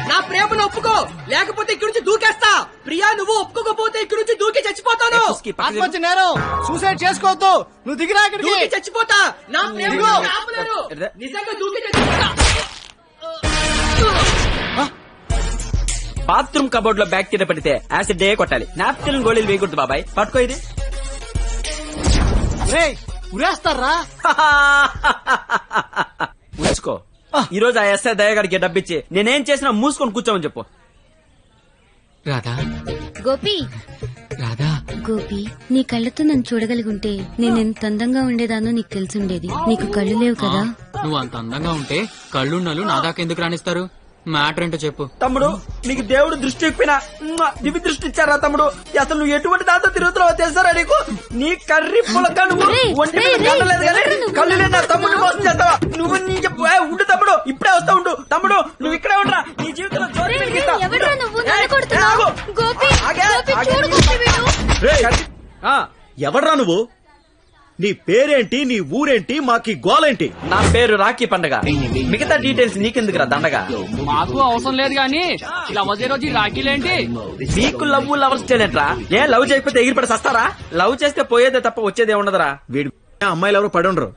నా ప్రేమను ఒప్పుకో, లేకపోతే ఇక్కడి నుంచి దూకేస్తా. ప్రియా నువ్వు ఒప్పుకోకపోతే ఇక్కడి నుంచి దూకి చచ్చిపోతాను. ఆత్మహత్య నేరం, సూసైడ్ చేసుకోవద్దు. నువ్వు దిగిరా, దూకి చచ్చిపోతా. నా ప్రేమ నిజంగా దూకి చచ్చిపోతా. బాత్రూమ్ కబోర్డ్ లో బ్యాక్టీరియా పడితే యాసిడ్ డే కొట్టాలి. నాప్కిన్ గోళీలు వేయకూడదు బాబాయ్. పట్టుకో ఇది. ఉరేస్తారా? ఉంచుకో. ఈ రోజు ఆ ఎస్ఐ దయగాడికి డబ్బిచ్చి నేనేం చేసినా మూసుకొని కూర్చోమని చెప్పు. రాధా, గోపి, రాధా, గోపి, నీ కళ్ళతో నన్ను చూడగలిగుంటే నేను ఎంత అందంగా ఉండేదానో నీకు తెలిసుండేది. నీకు కళ్ళు లేవు కదా. నువ్వు అంత అందంగా ఉంటే కళ్ళున్నలు నా దాకా ఎందుకు రాణిస్తారు? మ్యాటర్ ఏంటో చెప్పు. తమ్ముడు, నీకు దేవుడు దృష్టి ఇప్పినా దివి దృష్టి ఇచ్చారా తమ్ముడు? అసలు నువ్వు ఎటువంటి దాంతో తిరుగుతున్నావో తెలుసారా నీకు? నీ కర్రీ పులక నువ్వు ఒంటి మీద కళ్ళలేదు కానీ కళ్ళు లేని తమ్ముడు మోసం చేస్తావా నువ్వు? నీ ఉండు తమ్ముడు, ఇప్పుడే వస్తా ఉండు. తమ్ముడు నువ్వు ఇక్కడే ఉండరా, నీ జీవితంలో జ్యోతి వెలిగిస్తా. ఎవడ్రా నువ్వు? నీ పేరేంటి, నీ ఊరేంటి, మాకి గోలేంటి? నా పేరు రాఖీ పండగ. మిగతా డీటెయిల్స్ నీకెందుకురా దండగా? మాకు అవసరం లేదు గానీ లవ్ రోజు రాఖీలేంటి? మీకు లవ్ లవర్స్ చేయలేట్రా? ఏ లవ్ చేయకపోతే ఎగిరిపడి సస్తారా? లవ్ చేస్తే పోయేదే తప్ప వచ్చేదే ఉండదురా. వీడి అమ్మాయిలు ఎవరు పడి ఉండరు,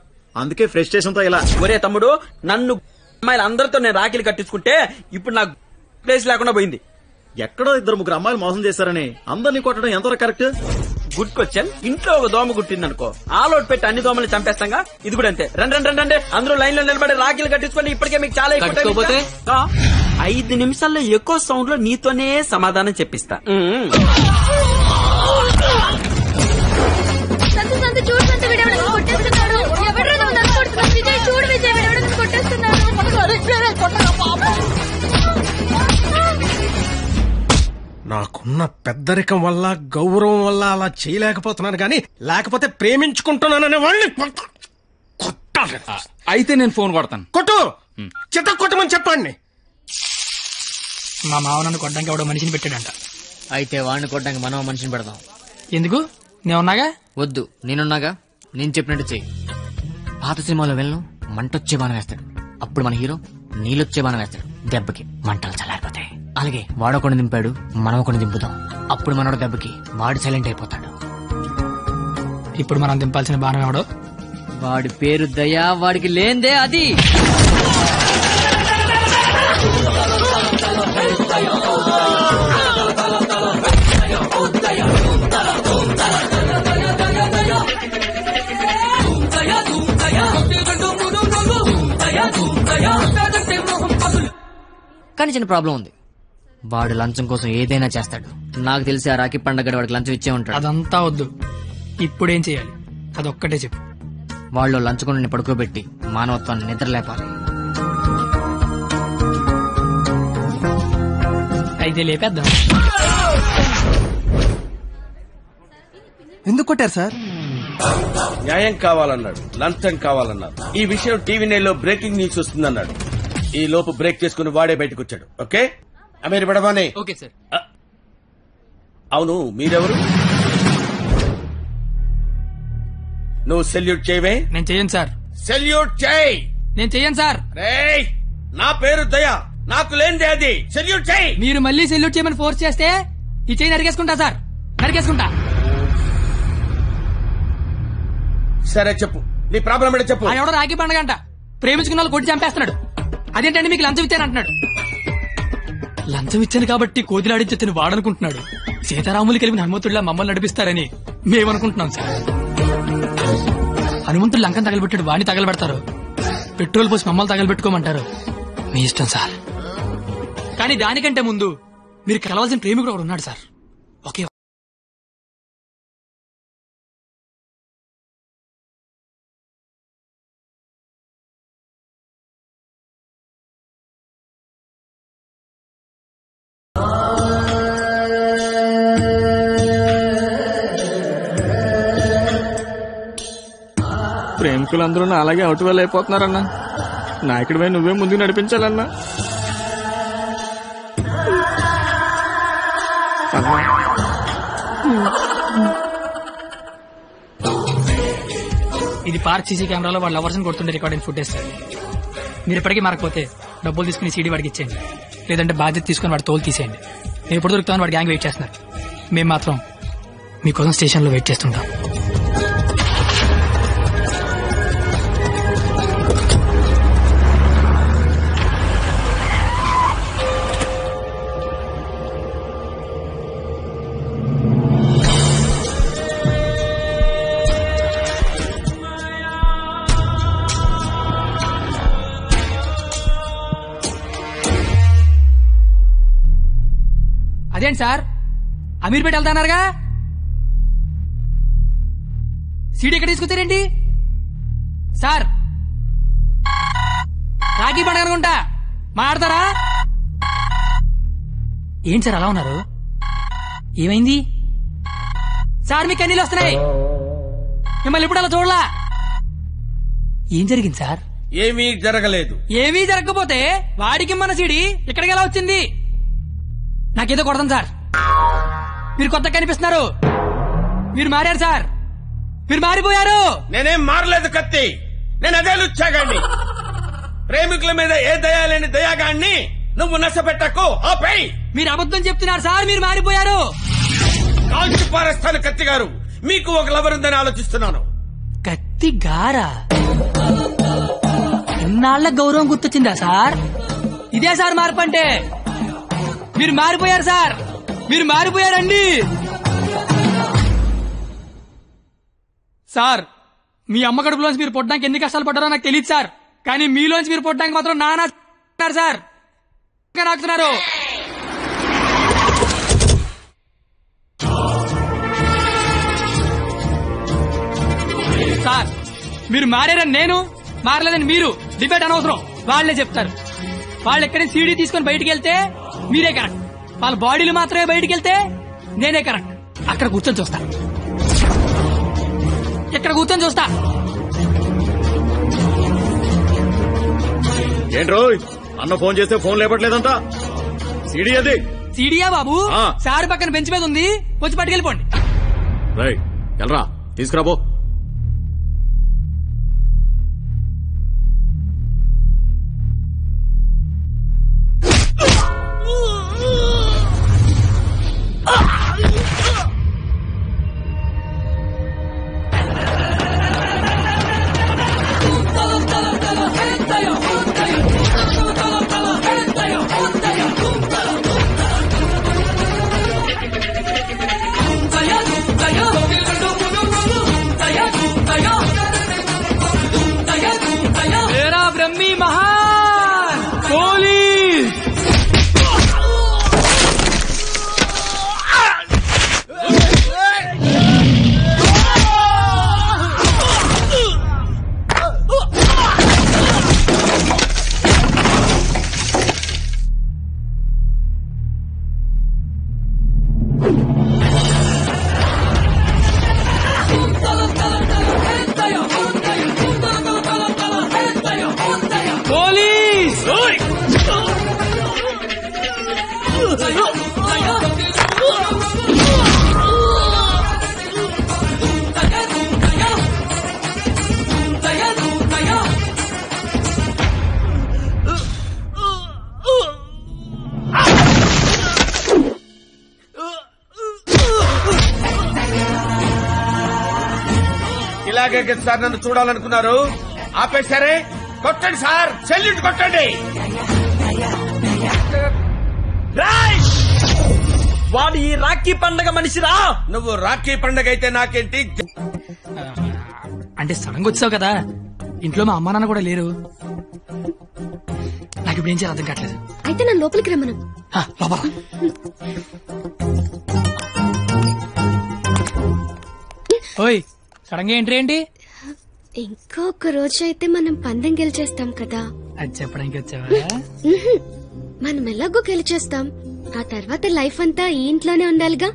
అందుకే ఫ్రస్ట్రేషన్ తో ఇలా. ఒరే తమ్ముడు, నన్ను అమ్మాయిలు అందరితో నేను రాఖీలు కట్టించుకుంటే ఇప్పుడు నాకు ప్లేస్ లేకుండా పోయింది. ఎక్కడో 2-3 అమ్మాయిలు మోసం చేశారని అందరినీ కొట్టడం ఎంతవరకు కరెక్ట్? Good question. ఇంట్లో ఒక దోమ గుట్టిందనుకో, ఆలోట్ పెట్టి అన్ని దోమల్ని చంపేస్తాంగా. ఇది కూడా అంతే. రండి అందరూ లైన్ లో నిలబడి రాఖీలు కట్టించుకోండి. ఇప్పటికే మీకు చాలా ఎక్కువ. 5 నిమిషాల్లో ఎక్కువ సౌండ్ లో నీతోనే సమాధానం చెప్పిస్తా. నాకున్న పెద్దరికం వల్ల, గౌరవం వల్ల అలా చేయలేకపోతున్నాను గాని, లేకపోతే ప్రేమించుకుంటున్నాననే వాళ్ళని కొట్టాలి. అయితే నేను ఫోన్ కొడతాను. కొట్టు, చిత్త కొట్టమని చెప్పండి. మా మావ నన్ను కొట్టడానికి ఎవడో మనిషిని పెట్టాడంట. అయితే వాడిని కొట్టడానికి మనం మనిషిని పెడదాం. ఎందుకు? నేనున్నాగా. వద్దు, నేనున్నాగా. నేను చెప్పినట్టు చెయ్యి. పాత సినిమాలో వెళ్ళను మంటొచ్చే బాణం వేస్తాడు, అప్పుడు మన హీరో నీళ్ళొచ్చే బాణం వేస్తాడు. దెబ్బకి మంటలు చల్లారిపోతాయి. అలాగే వాడొకడిని దింపాడు, మనం ఒకటి దింపుదాం. అప్పుడు మనోడు దెబ్బకి వాడు సైలెంట్ అయిపోతాడు. ఇప్పుడు మనం దింపాల్సిన బాణం ఎవడో? వాడి పేరు దయా, వాడికి లేందే అది. కానీ చిన్న ప్రాబ్లం ఉంది. వాడు లంచం కోసం ఏదైనా చేస్తాడు. నాకు తెలిసి ఆ రాఖీ పండగ వాడికి లంచం ఇచ్చే ఉంటాడు. అదంతా వద్దు, ఇప్పుడేం చేయాలి అదొక్కటే చెప్పు. వాళ్ళు లంచుకొని పడుకోబెట్టి మానవత్వాన్ని నిద్రలేపాలి. అయితే లేపేద్దాం. ఎందుకు కొట్టారు సార్? న్యాయం కావాలన్నాడు, లంచం కావాలన్నాడు. ఈ విషయం టీవీ నైన్ లో బ్రేకింగ్ న్యూస్ వస్తుందన్నాడు. ఈ లోపు బ్రేక్ చేసుకుని వాడే బయటకు వచ్చాడు. ఓకే అమీర్ బడవానే. Okay sir. అవును, మీరెవరు? నువ్వు సెల్యూట్ చేయవే? నేను చెయ్యను సార్. సెల్యూట్ చేయి. నేను చెయ్యను సార్. రేయ్, నా పేరు దయా, నాకు లేనిదే అది. సెల్యూట్ చేయి. మీరు మళ్ళీ సెల్యూట్ చేయమని ఫోర్స్ చేస్తే ఈ చెయ్యి నరికేసుకుంటా సార్, నరికేసుకుంటా. సరే చెప్పు, నీ ప్రాబ్లం ఏంటో చెప్పు. ఎవడో రాఖీ పండుగ అంట ప్రేమించుకున్న వాళ్ళు కొట్టి చంపేస్తున్నాడు. అదేంటంటే మీకు లంచం ఇచ్చాను అంటున్నాడు. లంచం ఇచ్చాను కాబట్టి కోతిలాడించని వాడనుకుంటున్నాడు. సీతారాములు కలిపిన హనుమంతుడిలా మమ్మల్ని నడిపిస్తారని మేమనుకుంటున్నాం సార్. హనుమంతుడు లంకం తగలబెట్టాడు, వాడిని తగలబెడతారు. పెట్రోల్ పోసి మమ్మల్ని తగలబెట్టుకోమంటారు. మీ ఇష్టం సార్. కానీ దానికంటే ముందు మీరు కలవాల్సిన ప్రేమికుడు ఒకడు ఉన్నాడు సార్. ఓకే. ప్రేమికులందరూ నా అలాగే అవుట్ వేలు అయిపోతున్నారన్నా. నాయకుడిపై నువ్వే ముందుకు నడిపించాలన్నా. ఇది ఇది పార్క్ సీసీ కెమెరాలో వాళ్ళ లవర్స్ కొడుతుండే రికార్డింగ్ ఫుటేజ్ సార్. మీరు ఇప్పటికీ మారకపోతే డబ్బులు తీసుకుని సీడీ వాడికి ఇచ్చేయండి, లేదంటే బాధ్యత తీసుకుని వాడి తోలు తీసేయండి. నేను ఎప్పుడు దొరుకుతామని వాడి గ్యాంగ్ వెయిట్ చేస్తున్నారు. మేము మాత్రం మీకోసం స్టేషన్ లో వెయిట్ చేస్తుంటాం. అదేంటి సార్, అమీర్పేట వెళ్తాన్నారుగా, సీడీ ఎక్కడ తీసుకొచ్చారేంటి సార్? రాఖీ పండుగ అనుకుంటా, మాట్లాడతారా? ఏంటి సార్ అలా ఉన్నారు? ఏమైంది సార్? మీకు కన్నీళ్ళు వస్తున్నాయి, మిమ్మల్ని ఇప్పుడు అలా చూడలా. ఏం జరిగింది సార్? ఏమీ జరగలేదు. ఏమీ జరగకపోతే వాడికి మన సీడీ ఇక్కడికి ఎలా వచ్చింది? నాకేదో కొడతాం సార్. మీరు కొత్త కనిపిస్తున్నారు, మీరు మారారు సార్, మీరు మారిపోయారు. నేనేం మారలేదు కత్తి, నేను అదే లుచ్చాగాన్ని. ప్రేమికుల మీద ఏ దయాలేని దయాగాన్ని నువ్వు నష్టపెట్టకు, ఆపేయ్. మీరు అబద్ధం చెప్తున్నారు సార్, మీరు మారిపోయారు. కాల్చి పారేస్తాను కత్తి గారు, మీకు ఒక లవర్ ఉందని ఆలోచిస్తున్నాను. కత్తి గారా? ఇన్నాళ్ల గౌరవం గుర్తొచ్చిందా సార్? ఇదే సార్ మార్పు అంటే. మీరు మారిపోయారు సార్, మీరు మారిపోయారండి సార్. మీ అమ్మ కడుపులోంచి మీరు పుట్టడానికి ఎన్ని కష్టాలు పడ్డారో నాకు తెలియదు సార్, కానీ మీలోంచి మీరు పుట్టడానికి మాత్రం నానా సార్ నాకుతున్నారు. సార్ మీరు మారారని నేను, మారలేదని మీరు డిబేట్ అనవసరం, వాళ్లే చెప్తారు. వాళ్ళు ఎక్కడి సీడీ తీసుకుని బయటికి వెళ్తే మీరే కరెక్ట్, వాళ్ళ బాడీలు మాత్రమే బయటికి వెళ్తే నేనే కరెక్ట్. అక్కడ కూర్చొని చూస్తా, ఇక్కడ కూర్చొని చూస్తా. ఏంట్రో అన్న ఫోన్ చేస్తే ఫోన్ లేపట్లేదంట, సీడీ అది. సీడీయా బాబు? సార్ పక్కన బెంచ్ మీద ఉంది, వచ్చి పట్టుకెళ్ళిపోండి. రైట్ ఎల్రా, తీసుకురాబో. బ్రహ్మి మహాన్ పోలీస్. ఇలాగే సార్ నన్ను చూడాలనుకున్నారు, ఆపేశారే. కొట్టండి సార్, సెల్యూట్ కొట్టండి. వాడు ఈ రాఖీ పండగ మనిషిరా. నువ్వు రాఖీ పండగ అయితే నాకేంటి? అంటే సడన్గా వచ్చావు కదా, ఇంట్లో మా అమ్మా నాన్న కూడా లేరు, నాకు ఇప్పుడు ఏం చేయాలి అర్థం కావట్లేదు. అయితే నన్ను లోపలికి రమ్మను. లోపల ఓయ్, సడన్ గా ఎంట్రీ ఏంటి? ఇంకొక రోజు అయితే మనం పందెం గెలిచేస్తాం కదా. అది చెప్పడానికి వచ్చావా? మనం ఎలాగో గెలిచేస్తాం, ఆ తర్వాత లైఫ్ అంతా ఈ ఇంట్లోనే ఉండాలిగా.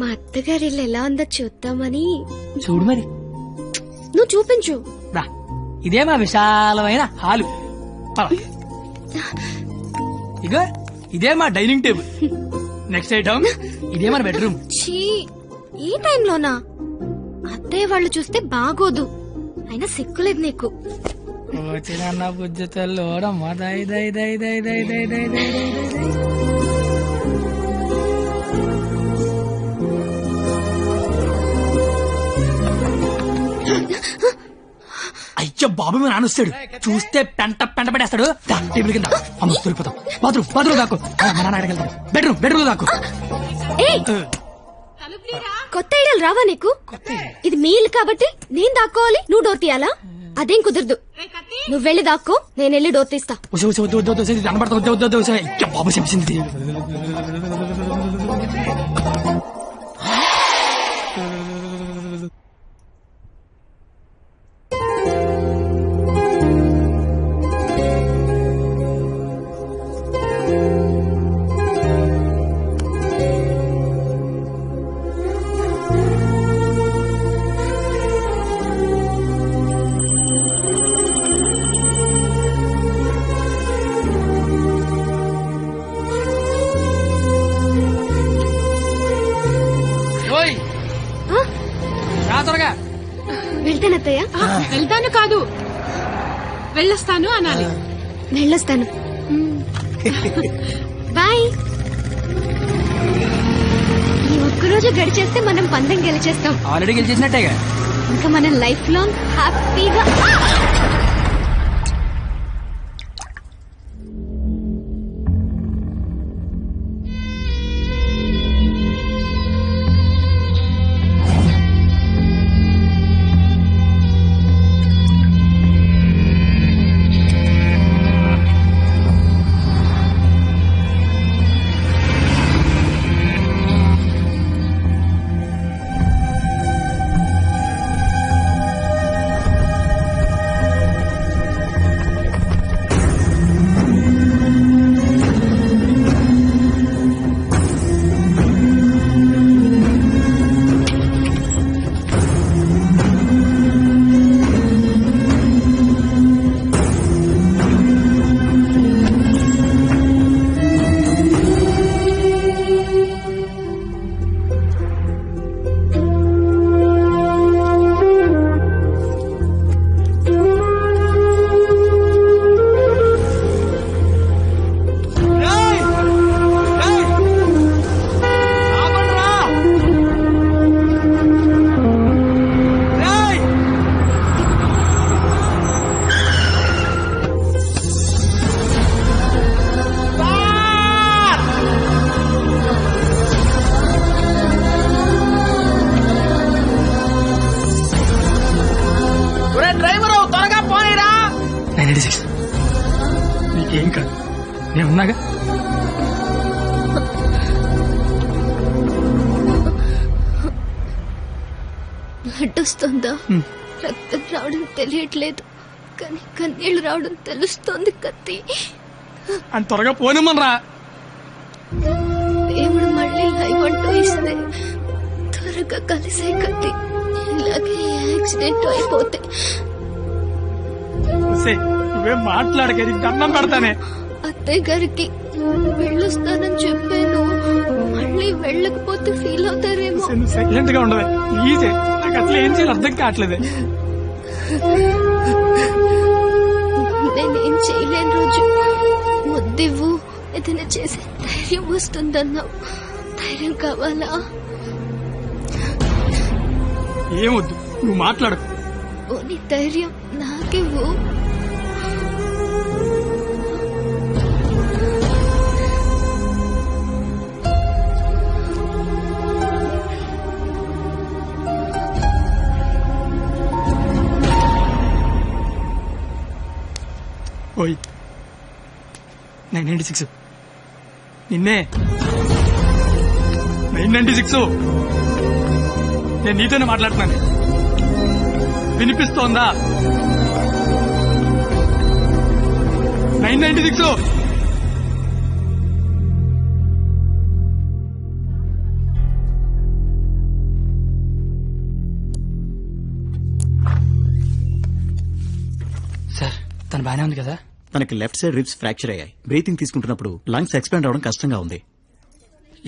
మా అత్తగారి ఇల్లు ఎలా ఉందో చూద్దామని. చూడు మరి, నువ్వు చూపించు. ఇదే మా విశాలమైన హాలు. ఇగో ఇదే మా డైనింగ్ టేబుల్. నెక్స్ట్ ఐటమ్ ఇదే మన బెడ్రూమ్. ఈ టైంలోనా? అత్తయ్య వాళ్ళు చూస్తే బాగోదు. అయినా సిగ్గులేదు నీకు. వచ్చిన బుజ్జతల్లోడమ్మా దై దై దై దై దై దై దై దై దై. అయ్యో బాబు మీ నాన్న వస్తాడు, చూస్తే పెంట పడేస్తాడు. టేబుల్ కింద అమ్మ దొరికిపోతాం. బాత్రూమ్ దాకు, మా నాన్న అడగలుగుతాడు. బెడ్రూమ్ దాకు. కొత్త ఐడియాలు రావా నీకు? ఇది మీ ఇల్లు కాబట్టి నేను దాక్కోవాలి, నువ్వు డోర్ తీయాలా? అదేం కుదరదు. నువ్వు వెళ్ళి దాక్కో, నేను వెళ్ళి డోర్ తీస్తా. బాబు చెప్పింది. వెళ్తానత్తయ్య. వెళ్తాను కాదు, వెళ్ళొస్తాను అనాలి. వెళ్ళొస్తాను. బాయ్. ఈ ఒక్కరోజు గడిచేస్తే మనం పందెం గెలిచేస్తాం. ఆల్రెడీ గెలిచేసినట్టేగా. ఇంకా మనం లైఫ్ లాంగ్ హ్యాపీగా. నీకేం కాదు, నేనున్నాగా. అడ్డొస్తుందా? రక్తం రావడం తెలియట్లేదు, కానీ కన్నీళ్లు రావడం తెలుస్తోంది. కత్తి అంత త్వరగా పోనిమ్మనరా. దేవుడు మళ్ళీ లైవ్ అంటూ ఇస్తే త్వరగా కలిసే కత్తి. ఇలాగే యాక్సిడెంట్ అయిపోతే నువ్వేం మాట్లాడక, దండం పెడతానే. అత్తయ్య గారికి వెళ్ళొస్తానని చెప్పాను, మళ్ళీ వెళ్ళకపోతే ఫీల్ అవుతారేమో. సైలెంట్ గా ఉండదు, ప్లీజ్. నాకు అసలు ఏం చేయాలి అర్థం కావట్లేదు. నేనేం చేయలేని రోజు ముద్దివ్వు, ఏదైనా చేసే ధైర్యం వస్తుందన్నావు. ధైర్యం కావాలా? ఏమొద్దు, నువ్వు మాట్లాడు. ఓని ధైర్యం నాకివ్వు. ఓయ్ 996 నిన్నే. 996 నేను నీతోనే మాట్లాడుతున్నాను, వినిపిస్తోందా? 996 సార్, తను బానే ఉంది కదా? తనకి లెఫ్ట్ సైడ్ రిబ్స్ ఫ్రాక్చర్ అయ్యాయి. బ్రీతింగ్ తీసుకుంటున్నప్పుడు లంగ్స్ ఎక్స్పాండ్ అవడం కష్టంగా ఉంది.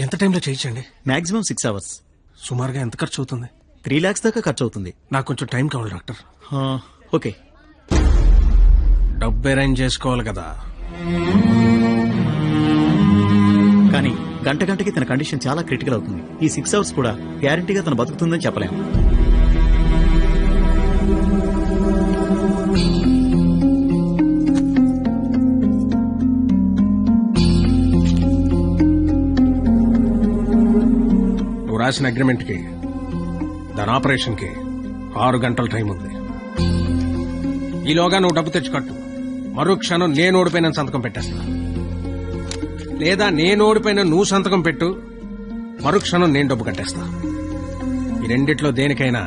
ఎంత టైంలో చేయించండి? Maximum 6 hours. సుమారుగా ఎంత ఖర్చు అవుతుంది? 3 lakhs దాకా ఖర్చు అవుతుంది. నాకు కొంచెం టైం కావాలి డాక్టర్. ఓకే. డబ్బు అరేంజ్ చేసుకోవాలి కదా. కానీ గంటకి తన కండిషన్ చాలా క్రిటికల్ అవుతుంది. ఈ 6 hours కూడా గ్యారంటీగా తను బతుకుతుందని చెప్పలేము. నువ్వు రాసిన అగ్రిమెంట్ కి, దాని ఆపరేషన్ కి 6 గంటల టైం ఉంది. ఈలోగా నువ్వు డబ్బు తెచ్చుకట్టు. మరుక్షణం నేను ఓడిపోయిన సంతకం పెట్టేస్తా. లేదా నేను ఓడిపోయిన నువ్వు సంతకం పెట్టు, మరుక్షణం నేను డబ్బు కట్టేస్తా. ఈ రెండిట్లో దేనికైనా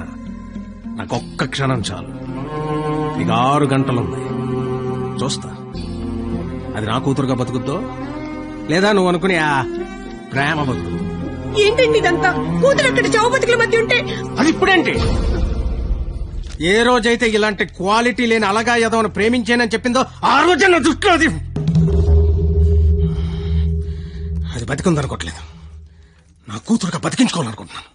నాకు ఒక్క క్షణం చాలు. నీకు 6 గంటలుంది. చూస్తా అది నా కూతురుగా బతుకుద్దో లేదా నువ్వు అనుకుని ఆ ప్రేమ బతుకు. ఏంటండి ఇదంతా? కూతురు అక్కడ చావు బతుకుల మధ్య ఉంటే అది ఇప్పుడేంటి? ఏ రోజైతే ఇలాంటి క్వాలిటీ లేని అలగా ఏదో ప్రేమించానని చెప్పిందో ఆ రోజే నా దృష్టిలో అది బతికుందనుకోవట్లేదు. నా కూతురుగా బతికించుకోవాలనుకుంటున్నాను.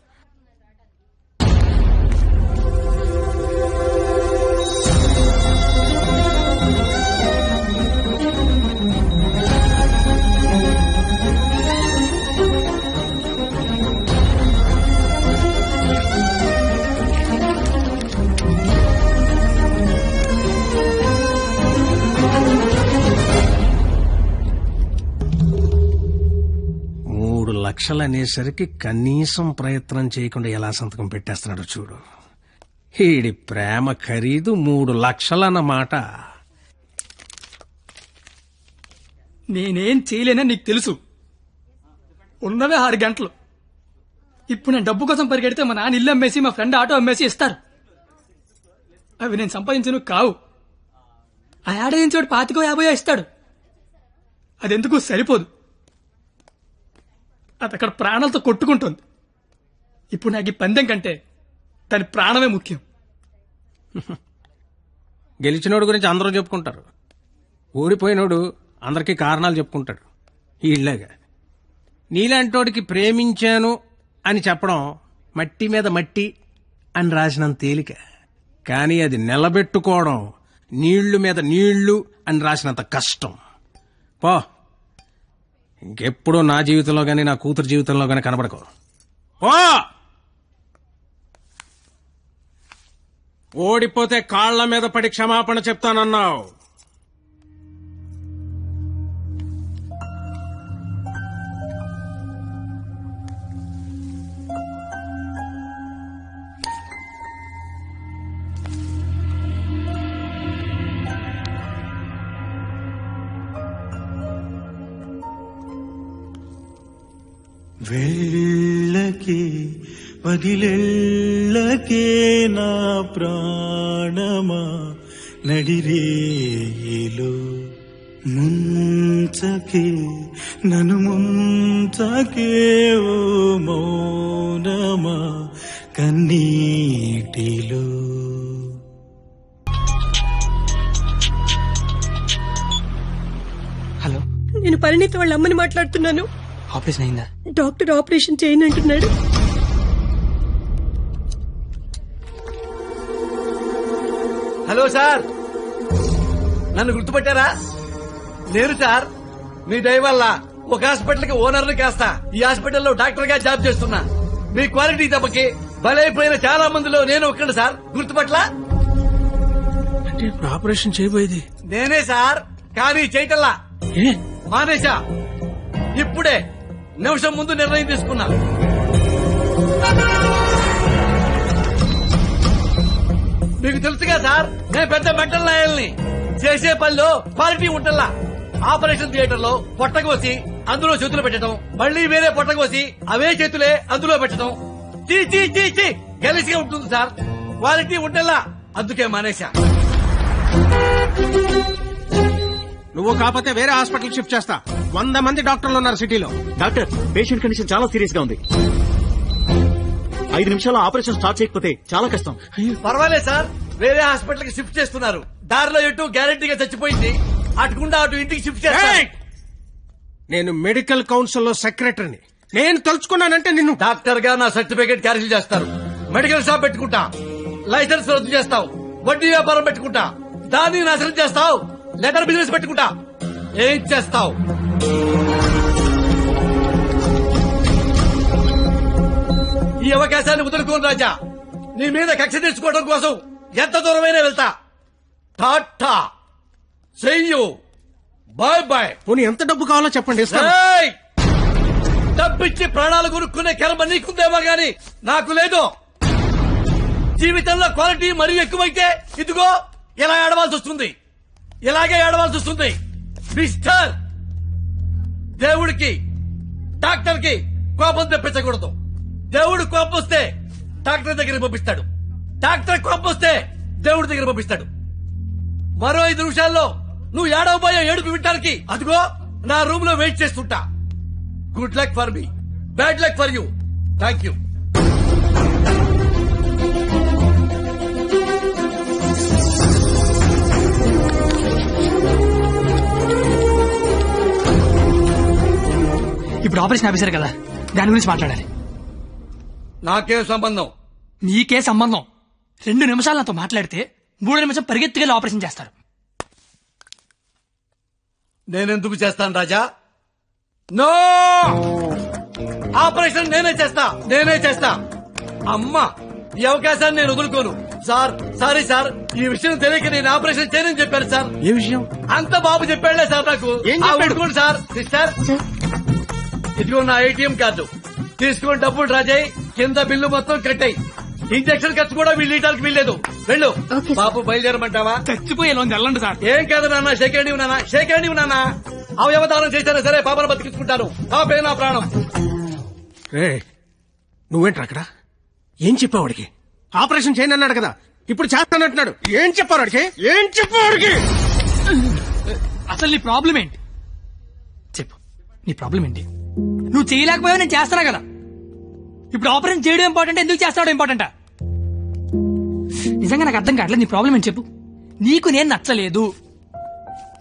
లక్షలనేసరికి కనీసం ప్రయత్నం చేయకుండా ఎలా సంతకం పెట్టేస్తున్నాడు చూడు. ఈడి ప్రేమ ఖరీదు 3 లక్షలన్నమాట. నేనేం చేయలేనని నీకు తెలుసు. ఉన్నవే 6 గంటలు. ఇప్పుడు నేను డబ్బు కోసం పరిగెడితే మా నాన్న ఇల్లు అమ్మేసి మా ఫ్రెండ్ ఆటో అమ్మేసి ఇస్తారు. అవి నేను సంపాదించను కావు. ఆ ఏడాది 25-50 ఇస్తాడు. అదెందుకు సరిపోదు. అది అక్కడ ప్రాణాలతో కొట్టుకుంటుంది. ఇప్పుడు నాకు ఈ పందెం కంటే దాని ప్రాణమే ముఖ్యం. గెలిచినోడు గురించి అందరూ చెప్పుకుంటారు, ఓడిపోయినోడు అందరికీ కారణాలు చెప్పుకుంటాడు. ఇళ్ళగా నీలాంటోడికి ప్రేమించాను అని చెప్పడం మట్టి మీద మట్టి అని రాసినంత తేలిక. కానీ అది నిలబెట్టుకోవడం నీళ్లు మీద నీళ్లు అని రాసినంత కష్టం. పో, ఇంకెప్పుడు నా జీవితంలో గానీ నా కూతురు జీవితంలో గానీ కనబడకో. ఓడిపోతే కాళ్ల మీద పడి క్షమాపణ చెప్తానన్నావు. వెళ్ళకే వదిలెళ్ళకే నా ప్రాణమా, నడిరేలో ముంచకే నన్ను ముంచకే ఓ మౌనమా కన్నీటిలో. హలో, నేను పరిణీత వాళ్ళ అమ్మని మాట్లాడుతున్నాను. ఆపరేషన్ అయిందా? డాక్టర్ ఆపరేషన్ చేయను అంటున్నాడు. హలో సార్, నన్ను గుర్తుపట్టారా? నేను సార్, మీ దయ వల్ల ఒక హాస్పిటల్ కి ఓనర్ని కాస్తా ఈ హాస్పిటల్లో డాక్టర్ గా జాబ్ చేస్తున్నా. మీ క్వాలిటీ దెబ్బకి బలైపోయిన చాలా మందిలో నేను ఒక్కడు సార్. గుర్తుపట్ల అంటే ఇప్పుడు ఆపరేషన్ చేయబోయేది నేనే సార్, కానీ చేయటల్లా మానేశా. ఇప్పుడే నిమిషం ముందు నిర్ణయం తీసుకున్నా. మీకు తెలుసుగా సార్, నేను పెద్ద మెంటల్ నాయల్ని. చేసే పనిలో క్వాలిటీ ఉంటల్లా. ఆపరేషన్ థియేటర్ లో పొట్టకోసి అందులో చేతులు పెట్టడం, మళ్లీ వేరే పొట్టకోసి అవే చేతులే అందులో పెట్టడం చీ చీ చీ చీ గలీజ్గా ఉంటుంది సార్. క్వాలిటీ ఉంటల్లా, అందుకే మానేశా. నువ్వు కాకపోతే వేరే హాస్పిటల్ షిఫ్ట్ చేస్తా. 100 మంది డాక్టర్లు ఉన్నారు సిటీలో. డాక్టర్, పేషెంట్ కండిషన్ చాలా సీరియస్ గా ఉంది. 5 నిమిషాల్లో ఆపరేషన్ స్టార్ట్ చేయకపోతే చాలా కష్టం. పర్వాలేదు సార్, వేరే హాస్పిటల్ కి షిఫ్ట్ చేస్తున్నారు. దారిలో ఎటు గ్యారెంటీగా చచ్చిపోయింది, అటుకుండా అటు ఇంటికి షిఫ్ట్ చేస్తారు. నేను మెడికల్ కౌన్సిల్ లో సెక్రటరీని. నేను తలుచుకున్నానంటే నిన్ను డాక్టర్ గా నా సర్టిఫికేట్ క్యాన్సిల్ చేస్తారు. మెడికల్ షాప్ పెట్టుకుంటా, లైసెన్స్ రద్దు చేస్తావు, వడ్డీ వ్యాపారం పెట్టుకుంటా. దాన్ని నాశనం చేస్తావు. లెదర్ బిజినెస్ పెట్టుకుంటా. ఏం చేస్తావు? ఈ అవకాశాన్ని వదులుకోను రాజా. నీ మీద కక్ష తీర్చుకోవడం కోసం ఎంత దూరమైనా వెళ్తా. టాటా, చెయ్యు, బాయ్ బాయ్. పోనీ ఎంత డబ్బు కావాలో చెప్పండి. డబ్బిచ్చి ప్రాణాలు కొనుక్కునే కర్మ నీకుందేమో గాని నాకు లేదు. జీవితంలో క్వాలిటీ మరీ ఎక్కువైతే ఇదిగో ఇలా ఏడవాల్సి వస్తుంది. ఇలాగే ఏడవాల్సి వస్తుంది. మిస్టర్, దేవుడికి డాక్టర్ కి కోపం తెప్పించకూడదు. దేవుడు కోపం వస్తే డాక్టర్ దగ్గర పంపిస్తాడు. డాక్టర్ కోపం వస్తే దేవుడి దగ్గర పంపిస్తాడు. మరో 5 నిమిషాల్లో నువ్వు ఏడవబోయే ఏడుపు వినడానికి అదిగో నా రూమ్ లో వెయిట్ చేస్తుంటా. Good luck for me, bad luck for you. Thank you. ఇప్పుడు ఆపరేషన్ ఆఫీసర్ కదా, దాని గురించి మాట్లాడాలి. నాకే సంబంధం? నీకే సంబంధం. 2 నిమిషాలు నాతో మాట్లాడితే 3 నిమిషం పరిగెత్తుకెళ్ళి ఆపరేషన్ చేస్తారు. నేనెందుకు చేస్తాను రాజా? నో, ఆపరేషన్ నేనే చేస్తా. అమ్మా, ఈ అవకాశాన్ని నేను వదులుకోను. సార్, సారీ సార్, ఈ విషయం తెలియక నేను ఆపరేషన్ చేయనని చెప్పాను సార్. ఏ విషయం? అంత బాబు చెప్పాడులే సార్ నాకు. పెట్టుకోండి సార్. సిస్టర్, ఇదిగో నా ATM కార్డు తీసుకుని డబ్బులు రాజాయి. కింద బిల్లు మొత్తం కట్టాయి. ఇంజక్షన్ ఖర్చు కూడా వీళ్ళు ఇవ్వడానికి వీల్లేదు. వెళ్ళు. బాబు బయలుదేరమంటావా? చచ్చిపోయే వెళ్ళండి సార్. ఏం కాదు నాన్న, షేక్ హ్యాండ్ ఇవ్వు నాన్న. అవయవదానం చేశాను సరే, పాపను బతికించుకుంటాను. పాపే నా ప్రాణం. నువ్వేంట్రా అక్కడ? ఏం చెప్పావు వాడికి? ఆపరేషన్ చేయను అన్నాడు కదా, ఇప్పుడు చేస్తానంటున్నాడు. ఏం చెప్పావు వాడికి? అసలు నీ ప్రాబ్లం ఏంటి చెప్పు. నీ ప్రాబ్లం ఏంటి? నువ్వు చేయలేకపోయావు, నేను చేస్తానా కదా. ఇప్పుడు ఆపరేషన్ చేయడం ఇంపార్టెంట్, ఎందుకు చేస్తాడు ఇంపార్టెంటా? నిజంగా నాకు అర్థం కావట్లేదు. నీ ప్రాబ్లం ఏంటి చెప్పు. నీకు నేను నచ్చలేదు.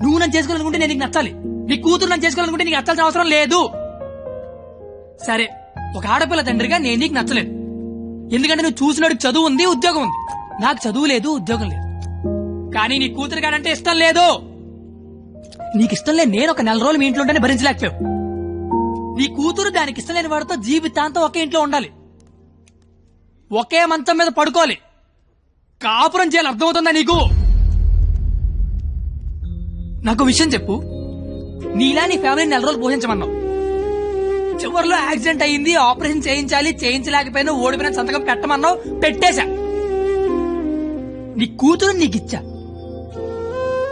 నువ్వు నన్ను చేసుకోవాలనుకుంటే నేను నీకు నచ్చాలి. నీ కూతురు నన్ను చేసుకోవాలనుకుంటే నీకు నచ్చాల్సిన అవసరం లేదు. సరే, ఒక ఆడపిల్ల తండ్రిగా నేను నీకు నచ్చలేదు. ఎందుకంటే నువ్వు చూసినాడు చదువు ఉంది, ఉద్యోగం ఉంది. నాకు చదువు లేదు, ఉద్యోగం లేదు. కానీ నీ కూతురు కాడంటే ఇష్టం లేదు. నీకు ఇష్టం లేదు. నేను ఒక 4 రోజులు మీ ఇంట్లో ఉంటేనే భరించలేకపోయావు. నీ కూతురు దానికి ఇష్టం లేని వాడితో జీవితాంతం ఒకే ఇంట్లో ఉండాలి, ఒకే మంచం మీద పడుకోవాలి, కాపురం చేయాలి. అర్థమవుతుందా నీకు? నాకు విషయం చెప్పు. నీలా నీ ఫ్యామిలీని 4 రోజులు పోషించమన్నావు. చివరిలో యాక్సిడెంట్ అయ్యింది, ఆపరేషన్ చేయించాలి, చేయించలేకపోయినా ఓడిపోయిన సంతకం పెట్టమన్నావు, పెట్టేశా. నీ కూతురు నీకు ఇచ్చా.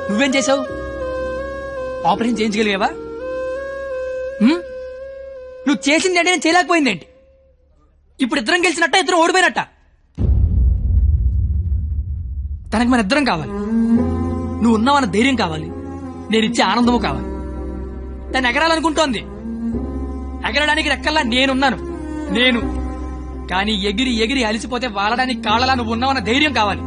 నువ్వేం చేసావు? ఆపరేషన్ చేయించగలిగావా? నువ్వు చేసింది అంటే నేను చేయలేకపోయిందేంటి? ఇప్పుడు ఇద్దరం గెలిచినట్ట, ఇద్దరం ఓడిపోయినట్ట? తనకు మన ఇద్దరం కావాలి. నువ్వు ఉన్నావన్న ధైర్యం కావాలి, నేను ఇచ్చే ఆనందము కావాలి. తను ఎగరాలనుకుంటోంది. ఎగరడానికి రెక్కల్లా నేనున్నాను. కానీ ఎగిరి ఎగిరి అలిసిపోతే వాలడానికి కాళ్ళలా నువ్వు ఉన్నావన్న ధైర్యం కావాలి.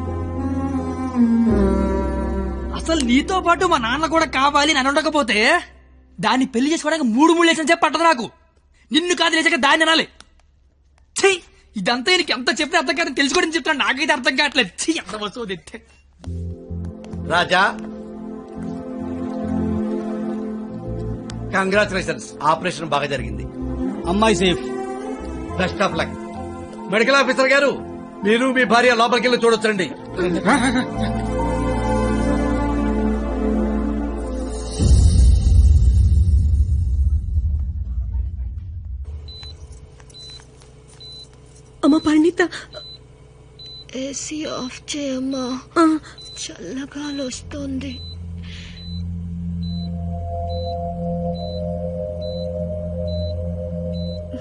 అసలు నీతో పాటు మా నాన్న కూడా కావాలి అని ఉండకపోతే దాన్ని పెళ్లి చేసుకోవడానికి 3 లేచిన చెప్పి పట్టదు నాకు. నిన్ను కాదు లేచాక దాన్ని అనాలి. చెయ్యి, ఇదంతా నీకు ఎంత చెప్పినా అర్థం కాదని తెలుసుకోవడం చెప్తాను. నాకైతే అర్థం కావట్లేదు. చెయ్యి, ఎంత వస్తువు తెస్తే. రాజా, కంగ్రాచులేషన్స్, ఆపరేషన్ బాగా జరిగింది. అమ్మాయి safe. Best of luck. Medical officer గారు, మీరు మీ భార్య లోపలికి వెళ్ళి చూడొచ్చండి. అమ్మ పరిణిత, ఏసీ ఆఫ్ చేయమ్మా, చల్లగాలి వస్తుంది.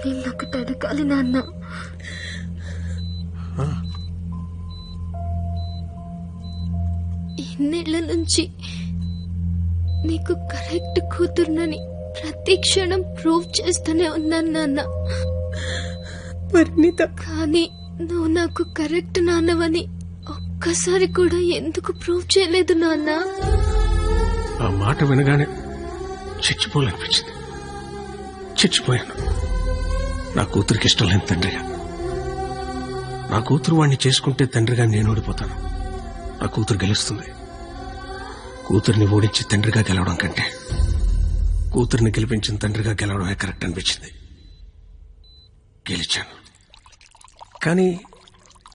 నిన్నొకటి అడగాలి నాన్న. ఇన్నేళ్ల నుంచి నీకు కరెక్ట్ కూతురునని ప్రతి క్షణం ప్రూవ్ చేస్తూనే ఉన్నాను నాన్న. పరిణిత, కానీ నువ్వు నాకు కరెక్ట్ నాన్నవని ఒక్కసారి కూడా ఎందుకు ప్రూవ్ చేయలేదు నాన్న? ఆ మాట వినగానే చచ్చిపోవాలనిపించింది. చచ్చిపోయాను. నా కూతురికి ఇష్టం లేని తండ్రిగా. నా కూతురు వాడిని చేసుకుంటే తండ్రిగా నేను ఓడిపోతాను. నా కూతురు గెలుస్తుంది. కూతుర్ని ఓడించి తండ్రిగా గెలవడం కంటే కూతుర్ని గెలిపించిన తండ్రిగా గెలవడమే కరెక్ట్ అనిపించింది. గెలిచాను. కానీ